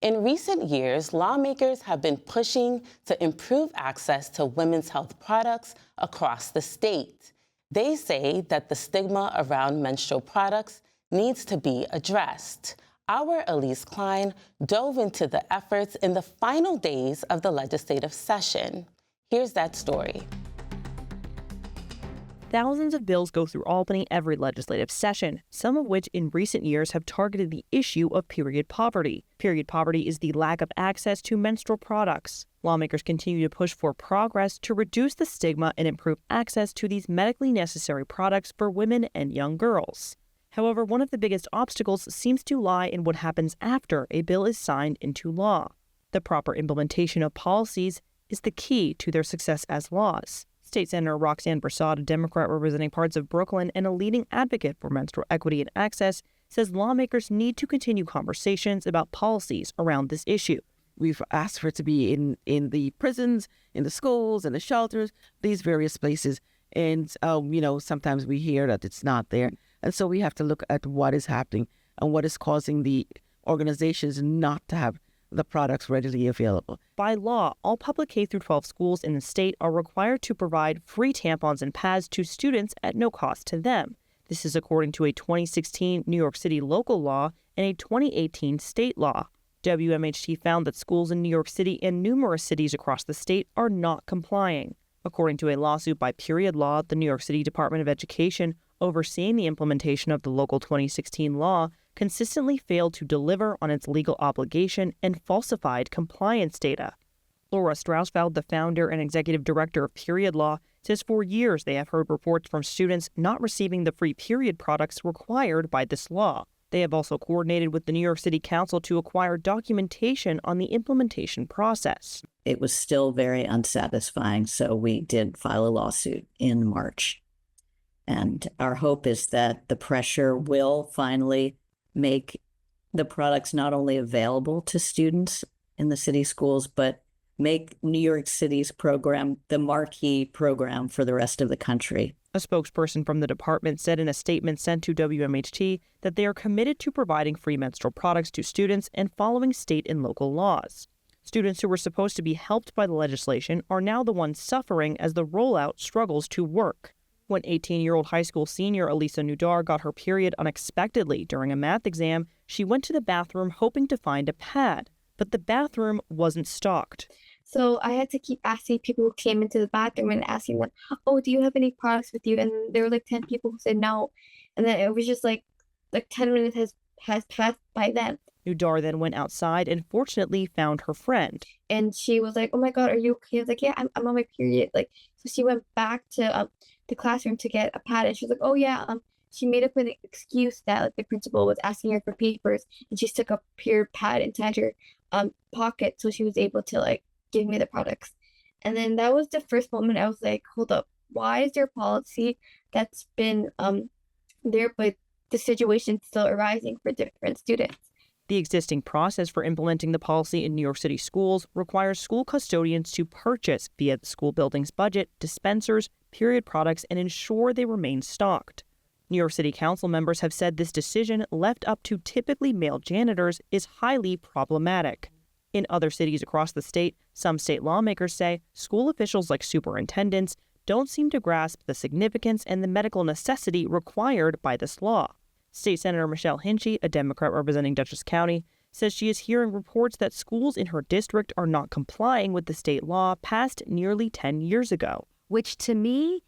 In recent years, lawmakers have been pushing to improve access to women's health products across the state. They say that the stigma around menstrual products needs to be addressed. Our Elise Klein dove into the efforts in the final days of the legislative session. Here's that story. Thousands of bills go through Albany every legislative session, some of which in recent years have targeted the issue of period poverty. Period poverty is the lack of access to menstrual products. Lawmakers continue to push for progress to reduce the stigma and improve access to these medically necessary products for women and young girls. However, one of the biggest obstacles seems to lie in what happens after a bill is signed into law. The proper implementation of policies is the key to their success as laws. State Senator Roxanne Broussard, a Democrat representing parts of Brooklyn and a leading advocate for menstrual equity and access, says lawmakers need to continue conversations about policies around this issue. We've asked for it to be in the prisons, in the schools, in the shelters, these various places. And, sometimes we hear that it's not there. And so we have to look at what is happening and what is causing the organizations not to have the products readily available. By law, all public K-12 schools in the state are required to provide free tampons and pads to students at no cost to them. This is according to a 2016 New York City local law and a 2018 state law. WMHT found that schools in New York City and numerous cities across the state are not complying. According to a lawsuit by Period Law, the New York City Department of Education, overseeing the implementation of the local 2016 law, consistently failed to deliver on its legal obligation and falsified compliance data. Laura Strausfeld, the founder and executive director of Period Law, says for years they have heard reports from students not receiving the free period products required by this law. They have also coordinated with the New York City Council to acquire documentation on the implementation process. It was still very unsatisfying, so we did file a lawsuit in March. And our hope is that the pressure will finally make the products not only available to students in the city schools, but make New York City's program the marquee program for the rest of the country. A spokesperson from the department said in a statement sent to WMHT that they are committed to providing free menstrual products to students and following state and local laws. Students who were supposed to be helped by the legislation are now the ones suffering as the rollout struggles to work. When 18-year-old high school senior Elisa Nudar got her period unexpectedly during a math exam, she went to the bathroom hoping to find a pad, but the bathroom wasn't stocked. So I had to keep asking people who came into the bathroom and asking them, oh, do you have any products with you? And there were like 10 people who said no. And then it was just like 10 minutes has passed by then. Nudar then went outside and fortunately found her friend. And she was like, oh my God, are you okay? I was like, yeah, I'm on my period. So she went back to the classroom to get a pad. And she was like, oh yeah, she made up an excuse that the principal was asking her for papers. And she stuck a period pad inside her pocket. So she was able to give me the products. And then that was the first moment I was like, hold up, why is there a policy that's been there, but the situation's still arising for different students? The existing process for implementing the policy in New York City schools requires school custodians to purchase via the school building's budget dispensers, period products, and ensure they remain stocked. New York City Council members have said this decision, left up to typically male janitors, is highly problematic. In other cities across the state, some state lawmakers say school officials like superintendents don't seem to grasp the significance and the medical necessity required by this law. State Senator Michelle Hinchy, a Democrat representing Dutchess County, says she is hearing reports that schools in her district are not complying with the state law passed nearly 10 years ago. Which to me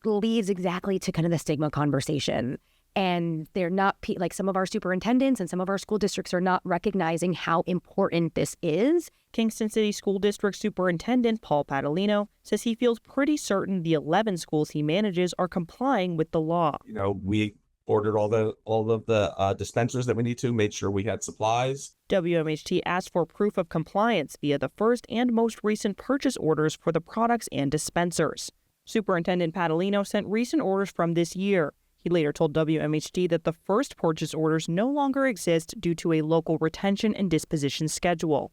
leads exactly to kind of the stigma conversation. And they're not, like some of our superintendents and some of our school districts are not recognizing how important this is. Kingston City School District Superintendent Paul Padalino says he feels pretty certain the 11 schools he manages are complying with the law. We ordered all of the dispensers that we need to, made sure we had supplies. WMHT asked for proof of compliance via the first and most recent purchase orders for the products and dispensers. Superintendent Padalino sent recent orders from this year. He later told WMHT that the first purchase orders no longer exist due to a local retention and disposition schedule.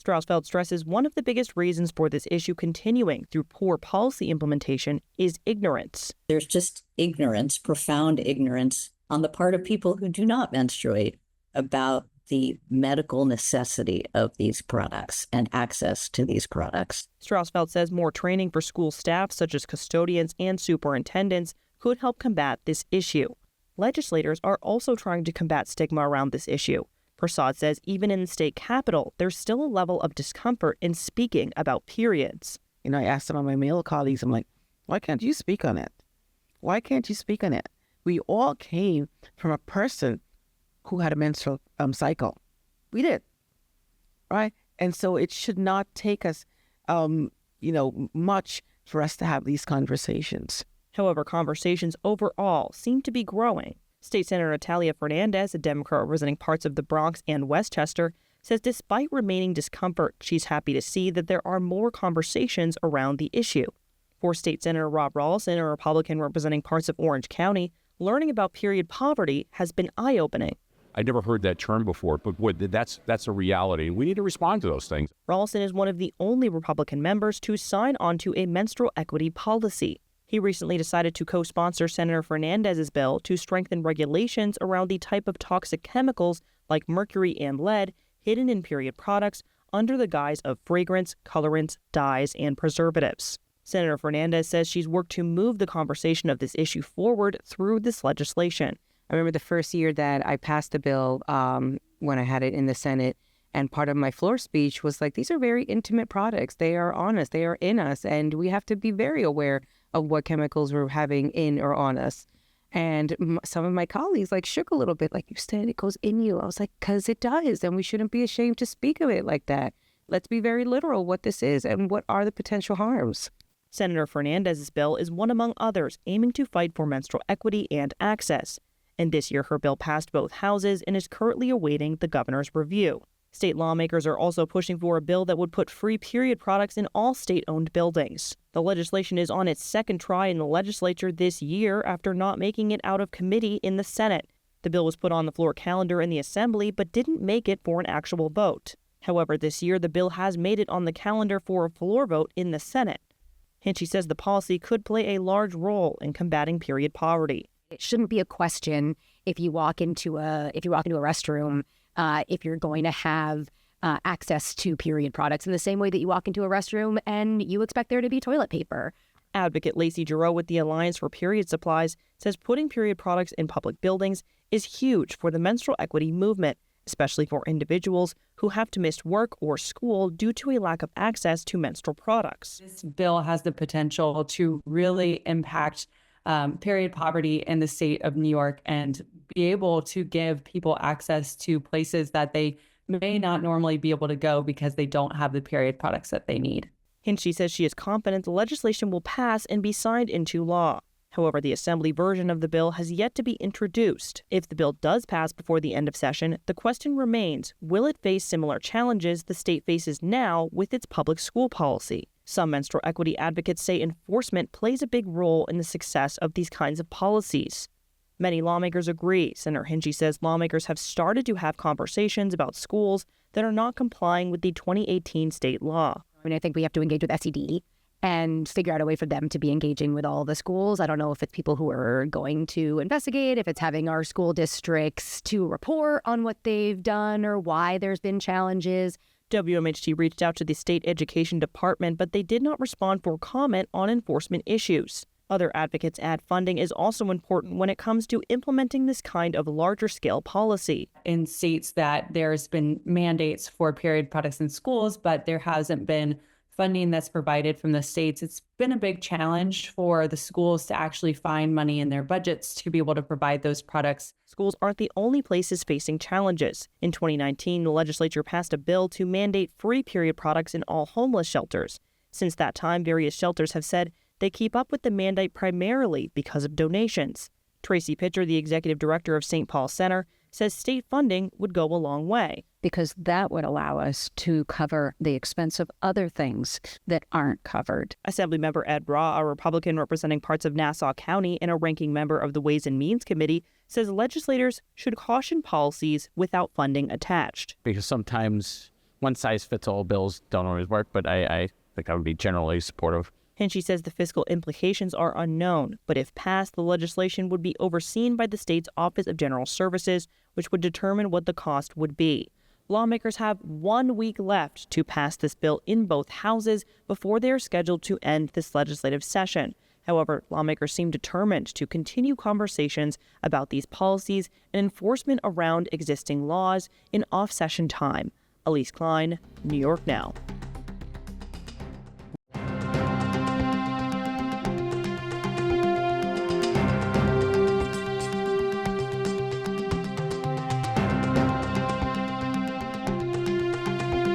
Strausfeld stresses one of the biggest reasons for this issue continuing through poor policy implementation is ignorance. There's just ignorance, profound ignorance on the part of people who do not menstruate about the medical necessity of these products and access to these products. Strausfeld says more training for school staff, such as custodians and superintendents, could help combat this issue. Legislators are also trying to combat stigma around this issue. Prasad says even in the state capitol, there's still a level of discomfort in speaking about periods. I asked some of my male colleagues, I'm like, why can't you speak on it? Why can't you speak on it? We all came from a person who had a menstrual cycle. We did, right? And so it should not take us, much for us to have these conversations. However, conversations overall seem to be growing. State Senator Natalia Fernandez, a Democrat representing parts of the Bronx and Westchester, says despite remaining discomfort, she's happy to see that there are more conversations around the issue. For State Senator Rob Rawlson, a Republican representing parts of Orange County, learning about period poverty has been eye-opening. I never heard that term before, but boy, that's a reality. We need to respond to those things. Rawlson is one of the only Republican members to sign onto a menstrual equity policy. He recently decided to co-sponsor Senator Fernandez's bill to strengthen regulations around the type of toxic chemicals like mercury and lead hidden in period products under the guise of fragrance, colorants, dyes, and preservatives. Senator Fernandez says she's worked to move the conversation of this issue forward through this legislation. I remember the first year that I passed the bill when I had it in the Senate, and part of my floor speech was like, these are very intimate products. They are on us. They are in us, and we have to be very aware of what chemicals we're having in or on us. And some of my colleagues shook a little bit, like, you said it goes in you. I was like, because it does, and we shouldn't be ashamed to speak of it like that. Let's be very literal what this is and what are the potential harms. Senator Fernandez's bill is one among others aiming to fight for menstrual equity and access. And this year, her bill passed both houses and is currently awaiting the governor's review. State lawmakers are also pushing for a bill that would put free period products in all state-owned buildings. The legislation is on its second try in the legislature this year after not making it out of committee in the Senate. The bill was put on the floor calendar in the Assembly but didn't make it for an actual vote. However, this year, the bill has made it on the calendar for a floor vote in the Senate. Hinchey says the policy could play a large role in combating period poverty. It shouldn't be a question if you walk into a restroom, if you're going to have access to period products in the same way that you walk into a restroom and you expect there to be toilet paper. Advocate Lacey Giroux with the Alliance for Period Supplies says putting period products in public buildings is huge for the menstrual equity movement, especially for individuals who have to miss work or school due to a lack of access to menstrual products. This bill has the potential to really impact period poverty in the state of New York and be able to give people access to places that they may not normally be able to go because they don't have the period products that they need. Hinchey says she is confident the legislation will pass and be signed into law. However, the Assembly version of the bill has yet to be introduced. If the bill does pass before the end of session, the question remains, will it face similar challenges the state faces now with its public school policy? Some menstrual equity advocates say enforcement plays a big role in the success of these kinds of policies. Many lawmakers agree. Senator Hinchey says lawmakers have started to have conversations about schools that are not complying with the 2018 state law. I think we have to engage with SED and figure out a way for them to be engaging with all the schools. I don't know if it's people who are going to investigate, if it's having our school districts to report on what they've done or why there's been challenges. WMHT reached out to the state education department, but they did not respond for comment on enforcement issues. Other advocates add funding is also important when it comes to implementing this kind of larger-scale policy. In states that there's been mandates for period products in schools, but there hasn't been funding that's provided from the states, it's been a big challenge for the schools to actually find money in their budgets to be able to provide those products. Schools aren't the only places facing challenges. In 2019, the legislature passed a bill to mandate free period products in all homeless shelters. Since that time, various shelters have said they keep up with the mandate primarily because of donations. Tracy Pitcher, the executive director of St. Paul Center, says state funding would go a long way. Because that would allow us to cover the expense of other things that aren't covered. Assemblymember Ed Raw, a Republican representing parts of Nassau County and a ranking member of the Ways and Means Committee, says legislators should caution policies without funding attached. Because sometimes one-size-fits-all bills don't always work, but I think I would be generally supportive Hinchey says the fiscal implications are unknown, but if passed, the legislation would be overseen by the state's Office of General Services, which would determine what the cost would be. Lawmakers have 1 week left to pass this bill in both houses before they are scheduled to end this legislative session. However, lawmakers seem determined to continue conversations about these policies and enforcement around existing laws in off-session time. Elise Klein, New York Now.